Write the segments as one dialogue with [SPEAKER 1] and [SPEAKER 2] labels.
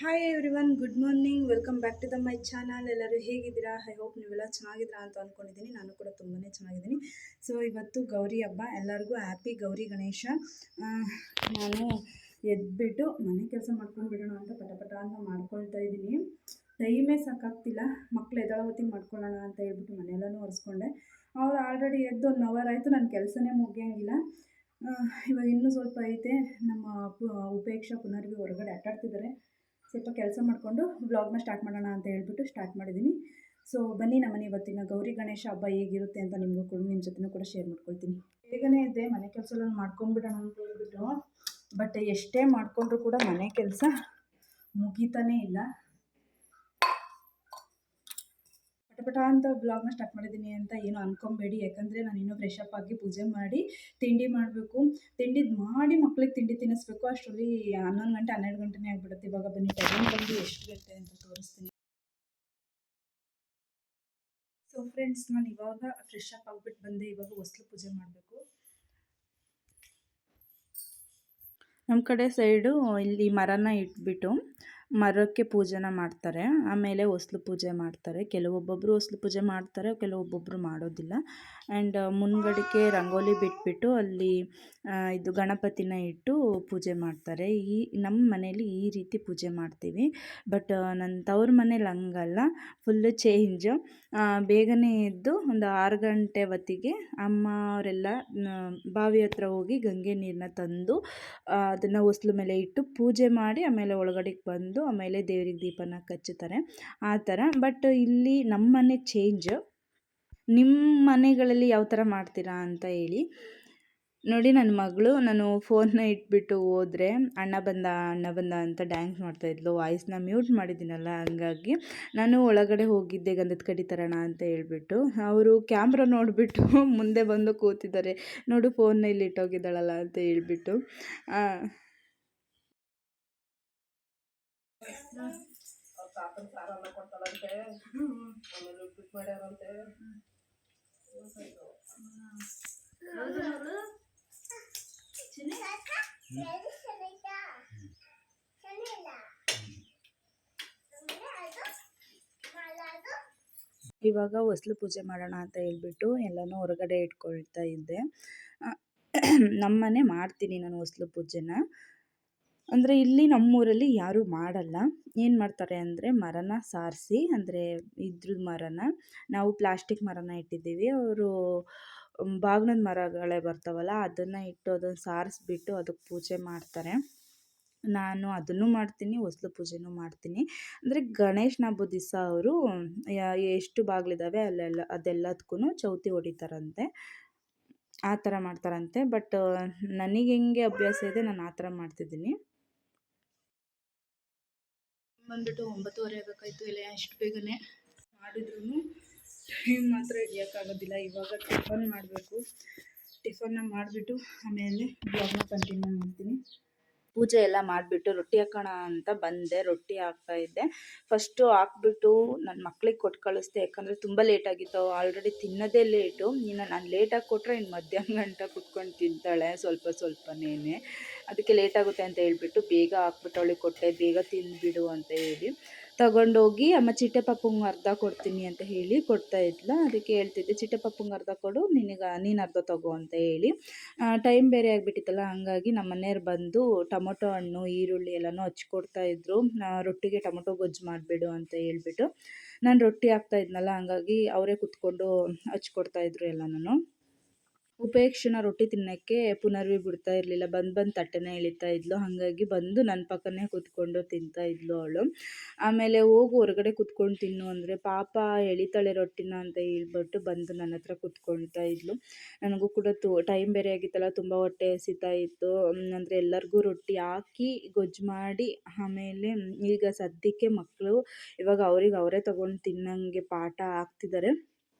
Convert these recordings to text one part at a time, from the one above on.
[SPEAKER 1] Hi everyone, good morning. Welcome back to my channel. ಎಲ್ಲರೂ ಹೇಗಿದ್ದೀರಾ? I hope ನೀವೆಲ್ಲ ಚೆನ್ನಾಗಿದ್ದೀರಾ ಅಂತ ಅಂದ್ಕೊಂಡಿದ್ದೀನಿ. ನಾನು ಕೂಡ ತುಂಬಾ ಚೆನ್ನಾಗಿದ್ದೀನಿ. ಸೊ ಇವತ್ತು ಗೌರಿ ಹಬ್ಬ, ಎಲ್ಲರಿಗೂ ಹ್ಯಾಪಿ ಗೌರಿ ಗಣೇಶ. ನಾನು ಎದ್ಬಿಟ್ಟು ಮನೆ ಕೆಲಸ ಮಾಡ್ಕೊಂಡು ಬಿಡೋಣ ಅಂತ ಪಟ ಅಂತ ಮಾಡ್ಕೊಳ್ತಾ ಇದ್ದೀನಿ. ಟೈಮೇ ಸಾಕಾಗ್ತಿಲ್ಲ. ಮಕ್ಳು ಎದ್ದೇಳೋ ಹೊತ್ತಿಗೆ ಮಾಡ್ಕೊಳ್ಳೋಣ ಅಂತ ಹೇಳ್ಬಿಟ್ಟು ಮನೆಯೆಲ್ಲನೂ ಒರೆಸ್ಕೊಂಡೆ. ಅವ್ರು ಆಲ್ರೆಡಿ ಎದ್ದು 1 ಅವರ್ ಆಯಿತು, ನನ್ನ ಕೆಲಸನೇ ಮುಗಿಯೋಂಗಿಲ್ಲ. ಇವಾಗ ಇನ್ನೂ ಸ್ವಲ್ಪ ಐತೆ. ನಮ್ಮ ಉಪೇಕ್ಷಾ ಪುನರ್ವಿ ಹೊರಗಡೆ ಆಟಾಡ್ತಿದ್ದಾರೆ. ಸ್ವಲ್ಪ ಕೆಲಸ ಮಾಡಿಕೊಂಡು ವ್ಲಾಗ್ನ ಸ್ಟಾರ್ಟ್ ಮಾಡೋಣ ಅಂತ ಹೇಳ್ಬಿಟ್ಟು ಸ್ಟಾರ್ಟ್ ಮಾಡಿದ್ದೀನಿ. ಸೊ ಬನ್ನಿ, ನಮ್ಮನೆ ಇವತ್ತಿನ ಗೌರಿ ಗಣೇಶ ಹಬ್ಬ ಹೇಗಿರುತ್ತೆ ಅಂತ ನಿಮಗೂ ಕೂಡ ನಿಮ್ಮ ಜೊತೆನೂ ಕೂಡ ಶೇರ್ ಮಾಡ್ಕೊಳ್ತೀನಿ. ಬೇಗನೆ ಇದ್ದೆ, ಮನೆ ಕೆಲಸ ಎಲ್ಲ ಮಾಡ್ಕೊಂಡ್ಬಿಡೋಣ ಅಂತ ಹೇಳ್ಬಿಟ್ಟು. ಬಟ್ ಎಷ್ಟೇ ಮಾಡಿಕೊಂಡ್ರೂ ಕೂಡ ಮನೆ ಕೆಲಸ ಮುಗಿತಾನೇ ಇಲ್ಲ. ಪಟ ಅಂತ ಬ್ಲಾಗ್ನ ಸ್ಟಾರ್ಟ್ ಮಾಡಿದ್ದೀನಿ ಅಂತ ಏನು ಅನ್ಕೊಬೇಡಿ. ಯಾಕಂದರೆ ನಾನು ಇನ್ನೂ ಫ್ರೆಶ್ ಅಪ್ ಆಗಿ ಪೂಜೆ ಮಾಡಿ ತಿಂಡಿ ಮಾಡಬೇಕು. ತಿಂಡಿದು ಮಾಡಿ ಮಕ್ಳಿಗೆ ತಿಂಡಿ ತಿನ್ನಿಸ್ಬೇಕು. ಅಷ್ಟರಲ್ಲಿ 11 ಗಂಟೆ 12 ಗಂಟೆನೇ ಆಗಿಬಿಡುತ್ತೆ. ಇವಾಗ ಬನ್ನಿ ಟೈಮ್ ಬಂದು ಎಷ್ಟು ಗಂಟೆ ಅಂತ ತೋರಿಸ್ತೀನಿ. ಸೊ ಫ್ರೆಂಡ್ಸ್, ನಾನು ಇವಾಗ ಫ್ರೆಶ್ ಅಪ್ ಆಗಿಬಿಟ್ಟು ಬಂದೆ. ಇವಾಗ ಹೊಸ್ಲು ಪೂಜೆ ಮಾಡಬೇಕು. ನಮ್ಮ ಕಡೆ ಸೈಡು ಇಲ್ಲಿ ಮರನ ಇಟ್ಬಿಟ್ಟು ಮರಕ್ಕೆ ಪೂಜೆನ ಮಾಡ್ತಾರೆ. ಆಮೇಲೆ ಹೊಸ್ಲು ಪೂಜೆ ಮಾಡ್ತಾರೆ. ಕೆಲವೊಬ್ಬೊಬ್ಬರು ಹೊಸ್ಲು ಪೂಜೆ ಮಾಡ್ತಾರೆ, ಕೆಲವೊಬ್ಬೊಬ್ಬರು ಮಾಡೋದಿಲ್ಲ. ಆ್ಯಂಡ್ ಮುಂದ್ಗಡೆಗೆ ರಂಗೋಲಿ ಬಿಟ್ಬಿಟ್ಟು ಅಲ್ಲಿ ಇದು ಗಣಪತಿನ ಇಟ್ಟು ಪೂಜೆ ಮಾಡ್ತಾರೆ. ನಮ್ಮ ಮನೇಲಿ ಈ ರೀತಿ ಪೂಜೆ ಮಾಡ್ತೀವಿ. ಬಟ್ ನನ್ನ ತವ್ರ ಮನೇಲಿ ಹಂಗಲ್ಲ, ಫುಲ್ಲು ಚೇಂಜು. ಬೇಗನೆ ಎದ್ದು ಒಂದು 6 ಗಂಟೆ ಹೊತ್ತಿಗೆ ಅಮ್ಮ ಅವರೆಲ್ಲ ಬಾವಿ ಹತ್ರ ಹೋಗಿ ಗಂಗೆ ನೀರನ್ನ ತಂದು ಅದನ್ನು ಹೊಸ್ಲು ಮೇಲೆ ಇಟ್ಟು ಪೂಜೆ ಮಾಡಿ ಆಮೇಲೆ ಒಳಗಡೆಗೆ ಬಂದು ಆಮೇಲೆ ದೇವ್ರಿಗೆ ದೀಪನ ಹಚ್ಚುತ್ತಾರೆ, ಆ ಥರ. ಬಟ್ ಇಲ್ಲಿ ನಮ್ಮ ಮನೆ ಚೇಂಜ್. ನಿಮ್ಮ ಮನೆಗಳಲ್ಲಿ ಯಾವ ಥರ ಮಾಡ್ತೀರಾ ಅಂತ ಹೇಳಿ. ನೋಡಿ, ನನ್ನ ಮಗಳು ನಾನು ಫೋನ್ನ ಇಟ್ಬಿಟ್ಟು ಹೋದರೆ ಅಣ್ಣ ಬಂದ ಅಂತ ಡ್ಯಾನ್ಸ್ ಮಾಡ್ತಾಯಿದ್ಲು. ವಾಯ್ಸ್ನ ಮ್ಯೂಟ್ ಮಾಡಿದ್ದೀನಲ್ಲ, ಹಂಗಾಗಿ ನಾನು ಒಳಗಡೆ ಹೋಗಿದ್ದೆ ಗಂಧದ ಕಡ್ಡಿ ತರೋಣ ಅಂತ ಹೇಳ್ಬಿಟ್ಟು. ಅವರು ಕ್ಯಾಮ್ರಾ ನೋಡಿಬಿಟ್ಟು ಮುಂದೆ ಬಂದು ಕೂತಿದ್ದಾರೆ. ನೋಡು, ಫೋನ್ನ ಇಲ್ಲಿ ಇಟ್ಟೋಗಿದ್ದಾಳಲ್ಲ ಅಂತ ಹೇಳ್ಬಿಟ್ಟು. ಇವಾಗ ಹೊಸ್ಲು ಪೂಜೆ ಮಾಡೋಣ ಅಂತ ಹೇಳ್ಬಿಟ್ಟು ಎಲ್ಲನೂ ಹೊರಗಡೆ ಇಟ್ಕೊಳ್ತಾ ಇದ್ದೆ. ನಮ್ಮನೆ ಮಾಡ್ತೀನಿ ನಾನು ಹೊಸ್ಲು ಪೂಜೆನ. ಅಂದರೆ ಇಲ್ಲಿ ನಮ್ಮೂರಲ್ಲಿ ಯಾರೂ ಮಾಡಲ್ಲ. ಏನು ಮಾಡ್ತಾರೆ ಅಂದರೆ ಮರನ ಸಾರಿಸಿ, ಅಂದರೆ ಇದ್ರ ಮರನ, ನಾವು ಪ್ಲಾಸ್ಟಿಕ್ ಮರನ ಇಟ್ಟಿದ್ದೀವಿ. ಅವರು ಬಾಗ್ನದ ಮರಗಳೇ ಬರ್ತಾವಲ್ಲ, ಅದನ್ನು ಇಟ್ಟು ಅದನ್ನು ಸಾರಿಸ್ಬಿಟ್ಟು ಅದಕ್ಕೆ ಪೂಜೆ ಮಾಡ್ತಾರೆ. ನಾನು ಅದನ್ನು ಮಾಡ್ತೀನಿ, ಹೊಸ್ಲು ಪೂಜೆನೂ ಮಾಡ್ತೀನಿ. ಅಂದರೆ ಗಣೇಶನ ಹಬ್ಬದ ದಿವಸ ಅವರು ಎಷ್ಟು ಬಾಗಿಲಿದ್ದಾವೆ ಅದೆಲ್ಲದಕ್ಕೂ ಚೌತಿ ಹೊಡಿತಾರಂತೆ, ಆ ಥರ ಮಾಡ್ತಾರಂತೆ. ಬಟ್ ನನಗೆ ಹೆಂಗೆ ಅಭ್ಯಾಸ ಇದೆ, ನಾನು ಆ ಥರ ಮಾಡ್ತಿದ್ದೀನಿ. ಬಂದ್ಬಿಟ್ಟು 9:30 ಆಗಬೇಕಾಯ್ತು. ಇಲ್ಲ ಅಷ್ಟು ಬೇಗನೆ ಮಾಡಿದ್ರು ಟೈಮ್ ಮಾತ್ರ ಹಿಡಿಯೋಕ್ಕಾಗೋದಿಲ್ಲ. ಇವಾಗ ಟಿಫನ್ ಮಾಡಬೇಕು. ಟಿಫನ್ನ ಮಾಡಿಬಿಟ್ಟು ಆಮೇಲೆ ಬ್ಲಾಗ್ನ ಕಂಟಿನ್ಯೂ ಮಾಡ್ತೀನಿ. ಪೂಜೆ ಎಲ್ಲ ಮಾಡಿಬಿಟ್ಟು ರೊಟ್ಟಿ ಹಾಕೋಣ ಅಂತ ಬಂದೆ. ರೊಟ್ಟಿ ಹಾಕ್ತಾಯಿದ್ದೆ. ಫಸ್ಟು ಹಾಕ್ಬಿಟ್ಟು ನನ್ನ ಮಕ್ಳಿಗೆ ಕೊಟ್ಟು ಕಳಿಸ್ದೆ. ಯಾಕಂದರೆ ತುಂಬ ಲೇಟಾಗಿತ್ತು. ಆಲ್ರೆಡಿ ತಿನ್ನೋದೇ ಲೇಟು. ಇನ್ನು ನಾನು ಲೇಟಾಗಿ ಕೊಟ್ಟರೆ ಇನ್ನು ಮಧ್ಯಾಹ್ನ ಗಂಟ ಕುತ್ಕೊಂಡು ತಿಂತಾಳೆ ಸ್ವಲ್ಪನೇ. ಅದಕ್ಕೆ ಲೇಟಾಗುತ್ತೆ ಅಂತ ಹೇಳ್ಬಿಟ್ಟು ಬೇಗ ಹಾಕ್ಬಿಟ್ಟು ಅವಳಿಗೆ ಕೊಟ್ಟೆ. ಬೇಗ ತಿಂದುಬಿಡು ಅಂತ ಹೇಳಿ ತಗೊಂಡೋಗಿ ಅಮ್ಮ ಚಿಟ್ಟೆ ಪಾಪುಂಗೆ ಅರ್ಧ ಕೊಡ್ತೀನಿ ಅಂತ ಹೇಳಿ ಕೊಡ್ತಾಯಿದ್ಲು. ಅದಕ್ಕೆ ಹೇಳ್ತಿದ್ದೆ, ಚಿಟ್ಟೆ ಪಾಪುಂಗೆ ಅರ್ಧ ಕೊಡು, ನೀನು ಅರ್ಧ ತಗೋ ಅಂತ ಹೇಳಿ. ಟೈಮ್ ಬೇರೆ ಆಗಿಬಿಟ್ಟಿತ್ತಲ್ಲ, ಹಂಗಾಗಿ ನಮ್ಮ ಮನೆಯವ್ರು ಬಂದು ಟೊಮೊಟೊ ಹಣ್ಣು ಈರುಳ್ಳಿ ಎಲ್ಲನೂ ಹಚ್ಕೊಡ್ತಾಯಿದ್ರು. ರೊಟ್ಟಿಗೆ ಟೊಮೊಟೊ ಗೊಜ್ಜು ಮಾಡಿಬಿಡು ಅಂತ ಹೇಳ್ಬಿಟ್ಟು. ನಾನು ರೊಟ್ಟಿ ಹಾಕ್ತಾಯಿದ್ನಲ್ಲ, ಹಂಗಾಗಿ ಅವರೇ ಕುತ್ಕೊಂಡು ಹಚ್ಕೊಡ್ತಾಯಿದ್ರು ಎಲ್ಲನೂ. ಉಪೇಕ್ಷನ ರೊಟ್ಟಿ ತಿನ್ನೋಕ್ಕೆ ಪುನರ್ವಿ ಬಿಡ್ತಾ ಇರಲಿಲ್ಲ. ಬಂದು ತಟ್ಟೆನೇ ಎಳಿತಾ ಇದ್ಲು. ಹಾಗಾಗಿ ಬಂದು ನನ್ನ ಪಕ್ಕನೇ ಕೂತ್ಕೊಂಡು ತಿಂತಾ ಇದ್ಲು ಅವಳು. ಆಮೇಲೆ ಹೋಗು ಹೊರಗಡೆ ಕುತ್ಕೊಂಡು ತಿನ್ನು ಅಂದರೆ, ಪಾಪ ಎಳಿತಾಳೆ ರೊಟ್ಟಿನ ಅಂತ ಹೇಳ್ಬಿಟ್ಟು ಬಂದು ನನ್ನ ಹತ್ರ ಕುತ್ಕೊಳ್ತಾ ಇದ್ಲು. ನನಗೂ ಕೂಡ ಟೈಮ್ ಬೇರೆ ಆಗಿತ್ತಲ್ಲ, ತುಂಬ ಹೊಟ್ಟೆ ಹಸಿತಾ ಇತ್ತು. ಅಂದರೆ ಎಲ್ಲರಿಗೂ ರೊಟ್ಟಿ ಹಾಕಿ ಗೊಜ್ಜು ಮಾಡಿ ಆಮೇಲೆ ಈಗ ಸದ್ಯಕ್ಕೆ ಮಕ್ಕಳು ಇವಾಗ ಅವರೇ ತೊಗೊಂಡು ತಿನ್ನೋಂಗೆ ಪಾಠ ಆಗ್ತಿದ್ದಾರೆ.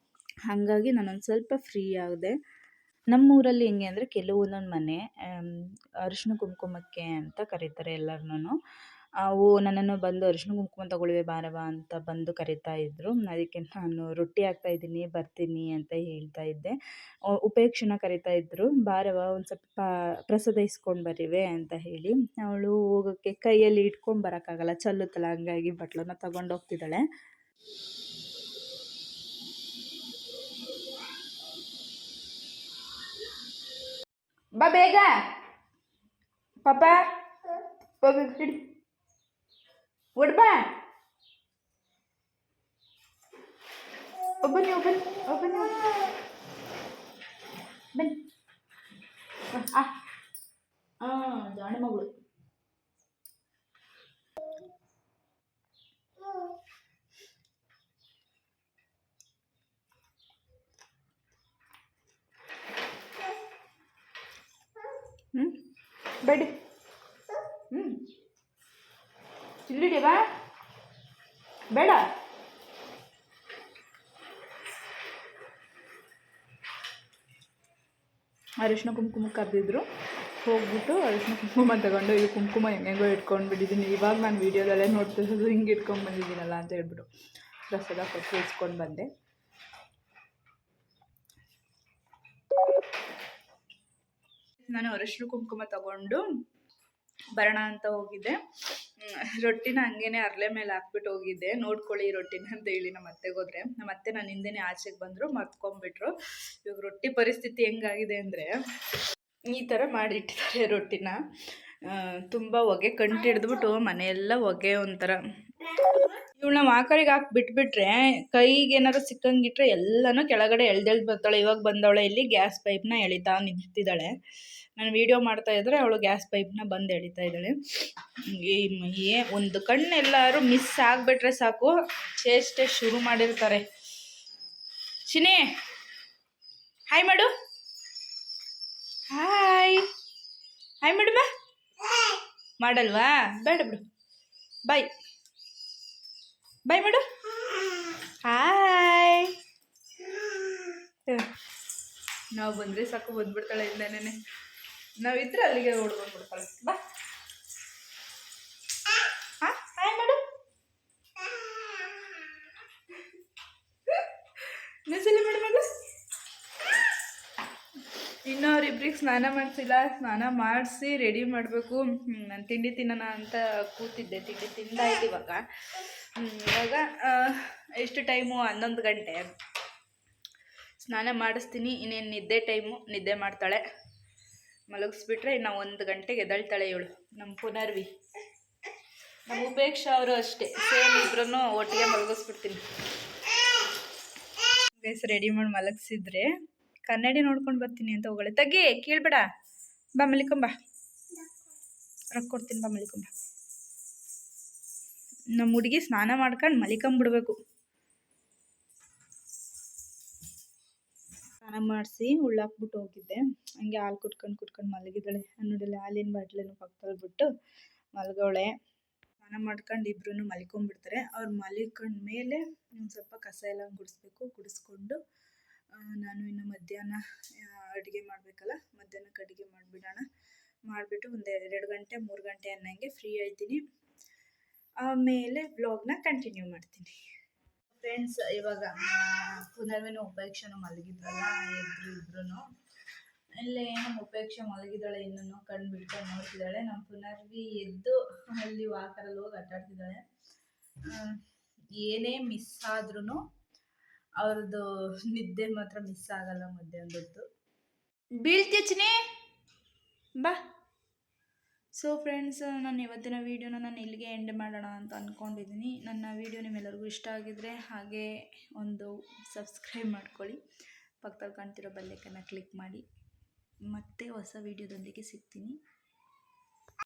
[SPEAKER 1] ಹಾಗಾಗಿ ನಾನೊಂದು ಸ್ವಲ್ಪ ಫ್ರೀ ಆದೆ. ನಮ್ಮೂರಲ್ಲಿ ಹೆಂಗೆ ಅಂದರೆ ಕೆಲವೊಂದೊಂದು ಮನೆ ಅರಿಶಿನ ಕುಂಕುಮಕ್ಕೆ ಅಂತ ಕರೀತಾರೆ ಎಲ್ಲರನ್ನೂ. ಅವು ನನ್ನನ್ನು ಬಂದು ಅರಿಶಿನ ಕುಂಕುಮ ತಗೊಳ್ಳುವೆ ಬಾರವ ಅಂತ ಬಂದು ಕರೀತಾ ಇದ್ದರು. ಅದಕ್ಕೆ ನಾನು ರೊಟ್ಟಿ ಹಾಕ್ತಾಯಿದ್ದೀನಿ ಬರ್ತೀನಿ ಅಂತ ಹೇಳ್ತಾ ಇದ್ದೆ. ಉಪೇಕ್ಷನ ಕರೀತಾ ಇದ್ದರು, ಬಾರವ ಒಂದು ಸ್ವಲ್ಪ ಪ್ರಸಾದ ಇಸ್ಕೊಂಡು ಬರಿವೆ ಅಂತ ಹೇಳಿ. ಅವಳು ಹೋಗೋಕ್ಕೆ ಕೈಯಲ್ಲಿ ಇಟ್ಕೊಂಡು ಬರೋಕ್ಕಾಗಲ್ಲ, ಚಲ್ಲುತ್ತಲ್ಲ, ಹಂಗಾಗಿ ಬಟ್ಲನ್ನ ತಗೊಂಡು ಹೋಗ್ತಿದ್ದಾಳೆ. ಬಾ ಬೇಗ ಪಾಪ ಹಿಡಿ ಒಡ್ಬಾ ಒಬ್ಬನಿ ಒಬ್ಬನಿ ಒಬ್ಬನಿ ಬನ್ನಿ. ಜಾಣೆ ಮಗಳು. ಬೇಡಿ ಚಿಲ್ಲಿಡಿವಾ ಬೇಡ. ಅರಿಶಿನ ಕುಂಕುಮ ಕರೆದಿದ್ರು, ಹೋಗ್ಬಿಟ್ಟು ಅರಿಶಿನ ಕುಂಕುಮ ತಗೊಂಡು ಇದು ಕುಂಕುಮ ಹೆಂಗೆಂಗೋ ಇಟ್ಕೊಂಡು ಬಿಟ್ಟಿದ್ದೀನಿ. ಇವಾಗ ನಾನು ವೀಡಿಯೋದಲ್ಲೇ ನೋಡ್ತಿರೋದು ಹಿಂಗೆ ಇಟ್ಕೊಂಡು ಬಂದಿದ್ದೀನಲ್ಲ ಅಂತ ಹೇಳ್ಬಿಟ್ಟು ಪ್ರಸಾದ ಕೊಟ್ಟು ಇಸ್ಕೊಂಡು ಬಂದೆ. ನಾನು ಅರಿಶಿನ ಕುಂಕುಮ ತಗೊಂಡು ಬರೋಣ ಅಂತ ಹೋಗಿದ್ದೆ. ರೊಟ್ಟಿನ ಹಂಗೇನೆ ಅರ್ಲೆ ಮೇಲೆ ಹಾಕ್ಬಿಟ್ಟು ಹೋಗಿದ್ದೆ, ನೋಡ್ಕೊಳ್ಳಿ ರೊಟ್ಟಿನ ಅಂತ ಹೇಳಿ ನಮ್ಮ ಅತ್ತೆಗೆ ಹೋದ್ರೆ. ನಮ್ಮ ಅತ್ತೆ ನಾನು ಹಿಂದೆನೇ ಆಚೆಗೆ ಬಂದರು, ಮರ್ತ್ಕೊಂಡ್ಬಿಟ್ರು. ಇವಾಗ ರೊಟ್ಟಿ ಪರಿಸ್ಥಿತಿ ಹೆಂಗಾಗಿದೆ ಅಂದರೆ ಈ ಥರ ಮಾಡಿಟ್ಟಿದ್ದಾರೆ ರೊಟ್ಟಿನ. ತುಂಬ ಹೊಗೆ ಕಂಡು ಹಿಡಿದ್ಬಿಟ್ಟು ಮನೆಯೆಲ್ಲ ಹೊಗೆ ಒಂಥರ. ಇವಳನ್ನ ವಾಕರಿಗೆ ಹಾಕಿ ಬಿಟ್ಬಿಟ್ರೆ ಕೈಗೆ ಏನಾದ್ರು ಸಿಕ್ಕಂಗಿಟ್ರೆ ಎಲ್ಲನೂ ಕೆಳಗಡೆ ಎಳ್ದೆಳ್ದು ಬರ್ತಾಳೆ. ಇವಾಗ ಬಂದವಳೆ ಇಲ್ಲಿ ಗ್ಯಾಸ್ ಪೈಪ್ನ ಎಳಿತಾ ನಿಂತಿದ್ದಾಳೆ. ನಾನು ವೀಡಿಯೋ ಮಾಡ್ತಾ ಇದ್ದರೆ ಅವಳು ಗ್ಯಾಸ್ ಪೈಪ್ನ ಬಂದು ಎಳಿತಾ ಇದ್ದಾಳೆ. ಒಂದು ಕಣ್ಣು ಎಲ್ಲರೂ ಮಿಸ್ ಆಗಿಬಿಟ್ರೆ ಸಾಕು, ಚೇಷ್ಟೆ ಶುರು ಮಾಡಿರ್ತಾರೆ. ಚಿನಿ ಹಾಯ್ ಮಾಡು, ಹಾಯ್ ಹಾಯ್ ಮಾಡು. ಬಾ ಮಾಡಲ್ವಾ, ಬೇಡ ಬಿಡು, ಬಾಯ್ ಬಾಯ್ ಮಾಡು. ಹಾಯ್. ನಾವು ಬಂದರೆ ಸಾಕು ಬಂದ್ಬಿಡ್ತಾಳೆ ಇಂದನೇ. ನಾವಿದ್ರೆ ಅಲ್ಲಿಗೆ ಓಡ್ಬಂದ್ಬಿಡ್ತಾಳೆ. ಬಾ ಹಾಯ್ ಮಾಡು. ಮೆಸಲಿ ಮಾಡು ಮಗ. ಇನ್ನೂ ಅವ್ರಿಬ್ರಿಗೆ ಸ್ನಾನ ಮಾಡಿಸಿಲ್ಲ, ಸ್ನಾನ ಮಾಡಿಸಿ ರೆಡಿ ಮಾಡಬೇಕು. ನಾನು ತಿಂಡಿ ತಿನ್ನೋಣ ಅಂತ ಕೂತಿದ್ದೆ, ತಿಂಡಿ ತಿಂದಾಯ್ತು. ಇವಾಗ ಎಷ್ಟು ಟೈಮು? 11 ಗಂಟೆ. ಸ್ನಾನ ಮಾಡಿಸ್ತೀನಿ, ಇನ್ನೇನು ನಿದ್ದೆ ಟೈಮು, ನಿದ್ದೆ ಮಾಡ್ತಾಳೆ. ಮಲಗಿಸ್ಬಿಟ್ರೆ ಇನ್ನು 1 ಗಂಟೆಗೆ ಎದ್ದೇಳ್ತಾಳೆ ಇವಳು. ನಮ್ಮ ಪುನರ್ವಿ, ನಮ್ಮ ಉಪೇಕ್ಷ ಅವರು ಅಷ್ಟೇ, ಸೇಮ್ ಇಬ್ರು ಒಟ್ಟಿಗೆ ಮಲಗಿಸ್ಬಿಡ್ತೀನಿ. ಬೇಸ್ ರೆಡಿ ಮಾಡಿ ಮಲಗಿಸಿದ್ರೆ ಕನ್ನಡಿ ನೋಡ್ಕೊಂಡು ಬರ್ತೀನಿ ಅಂತ ಹೋಗಳೆ. ತಗ್ಗಿ ಕೇಳ್ಬೇಡ, ಬಾ ಮಲಿಕೊಂಬ, ರೊಕ್ಕ ಕೊಡ್ತೀನಿ, ಬಾ ಮಲಿಕೊಂಬ. ನಮ್ಮ ಹುಡುಗಿ ಸ್ನಾನ ಮಾಡ್ಕೊಂಡು ಮಲಿಕೊಂಬಿಡ್ಬೇಕು. ಸ್ನಾನ ಮಾಡಿಸಿ ಉಳ್ಳಾಕ್ಬಿಟ್ಟು ಹೋಗಿದ್ದೆ. ಹಂಗೆ ಹಾಲು ಕುಟ್ಕೊಂಡು ಮಲಗಿದ್ದಾಳೆ. ನೋಡಿಲ್ಲ, ಹಾಲಿನ ಬಾಟ್ಲನ್ನು ಪಕ್ಕದಲ್ಲಿ ಬಿಟ್ಟು ಮಲಗವಳೆ. ಸ್ನಾನ ಮಾಡ್ಕೊಂಡು ಇಬ್ರು ಮಲಿಕೊಂಡ್ಬಿಡ್ತಾರೆ. ಅವ್ರು ಮಲಿಕೊಂಡ ಮೇಲೆ ಒಂದು ಸ್ವಲ್ಪ ಕಸ ಎಲ್ಲ ಗುಡಿಸ್ಬೇಕು. ಗುಡಿಸ್ಕೊಂಡು ನಾನು ಇನ್ನು ಮಧ್ಯಾಹ್ನ ಅಡುಗೆ ಮಾಡಬೇಕಲ್ಲ, ಮಧ್ಯಾಹ್ನಕ್ಕೆ ಅಡುಗೆ ಮಾಡಿಬಿಡೋಣ. ಮಾಡಿಬಿಟ್ಟು ಒಂದು 2 ಗಂಟೆ 3 ಗಂಟೆ ಅನ್ನಂಗೆ ಫ್ರೀ ಆಯ್ತೀನಿ. ಆಮೇಲೆ ವ್ಲಾಗ್ನ ಕಂಟಿನ್ಯೂ ಮಾಡ್ತೀನಿ. ಫ್ರೆಂಡ್ಸ್, ಇವಾಗ ಪುನರ್ವಿನ ಉಪೇಕ್ಷನು ಮಲಗಿದ್ರಲ್ಲ, ಇಬ್ರು. ಇಲ್ಲೇ ನಮ್ಮ ಉಪೇಕ್ಷೆ ಮಲಗಿದ್ದಾಳೆ, ಇನ್ನೂ ಕಣ್ಣು ಬಿಟ್ಕೊಂಡು ನೋಡ್ತಿದ್ದಾಳೆ. ನಮ್ಮ ಪುನರ್ವಿ ಎದ್ದು ಅಲ್ಲಿ ವಾಕರಲ್ಲಿ ಹೋಗಿ ಆಟಾಡ್ತಿದ್ದಾಳೆ. ಏನೇ ಮಿಸ್ ಆದ್ರೂ ಅವ್ರದ್ದು ನಿದ್ದೆ ಮಾತ್ರ ಮಿಸ್ ಆಗಲ್ಲ. ಮಧ್ಯಾಹ್ನದ್ದು ಬೀಳ್ತೀಯ ಚಿನಿ, ಬಾ. ಸೊ ಫ್ರೆಂಡ್ಸ್, ನಾನು ಇವತ್ತಿನ ವೀಡಿಯೋನ ನಾನು ಇಲ್ಲಿಗೆ ಎಂಡ್ ಮಾಡೋಣ ಅಂತ ಅಂದ್ಕೊಂಡಿದ್ದೀನಿ. ನನ್ನ ವೀಡಿಯೋ ನಿಮ್ಮೆಲ್ಲರಿಗೂ ಇಷ್ಟ ಆಗಿದ್ರೆ ಹಾಗೆ ಒಂದು ಸಬ್ಸ್ಕ್ರೈಬ್ ಮಾಡ್ಕೊಳ್ಳಿ, ಪಕ್ಕದಲ್ಲಿ ಕಾಣ್ತಿರೋ ಬೆಲ್ ಐಕನ್ನ ಕ್ಲಿಕ್ ಮಾಡಿ. ಮತ್ತೆ ಹೊಸ ವೀಡಿಯೋದೊಂದಿಗೆ ಸಿಗ್ತೀನಿ.